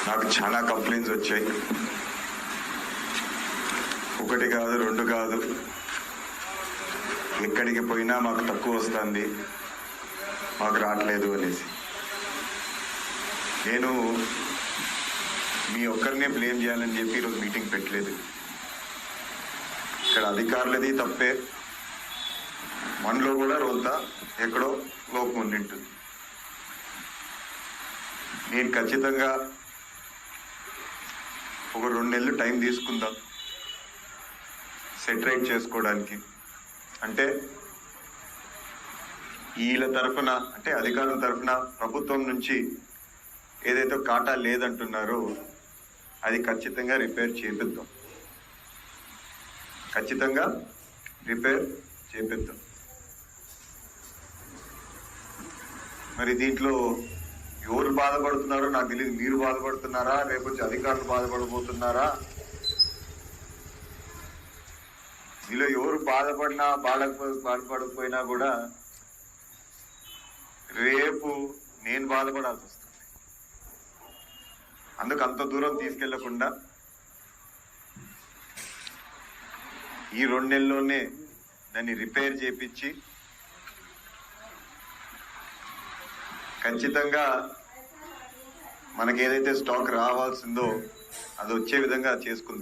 నాకు చాలా కంప్లైంట్స్ వచ్చాయి. ఒకటి కాదు, రెండు కాదు. ఎక్కడికి పోయినా మాకు తక్కువ వస్తుంది, మాకు రావట్లేదు అనేసి. నేను మీ ఒక్కరినే బ్లేమ్ చేయాలని చెప్పి ఈరోజు మీటింగ్ పెట్టలేదు. ఇక్కడ అధికారులది తప్పే, మనలో కూడా రోజా ఎక్కడో లోపం ఉండింటుంది. నేను ఖచ్చితంగా ఒక 2 నెలలు టైం తీసుకుందాం సెటరేట్ చేసుకోవడానికి. అంటే వీళ్ళ తరఫున, అంటే అధికారుల తరఫున ప్రభుత్వం నుంచి ఏదైతే కాటా లేదంటున్నారో అది ఖచ్చితంగా రిపేర్ చేపిద్దాం, ఖచ్చితంగా రిపేర్ చేపిద్దాం. మరి దీంట్లో ఎవరు బాధపడుతున్నారో నాకు తెలియదు. మీరు బాధపడుతున్నారా, లేకపోతే అధికారులు బాధపడబోతున్నారా? మీలో ఎవరు బాధపడినా బాధపడకపోయినా కూడా రేపు నేను బాధపడాల్సి వస్తుంది. అందుకు అంత దూరం తీసుకెళ్లకుండా ఈ 2 నెలల్లోనే దాన్ని రిపేర్ చేపించి ఖచ్చితంగా మనకి ఏదైతే స్టాక్ రావాల్సిందో అది వచ్చే విధంగా చేసుకుందాం.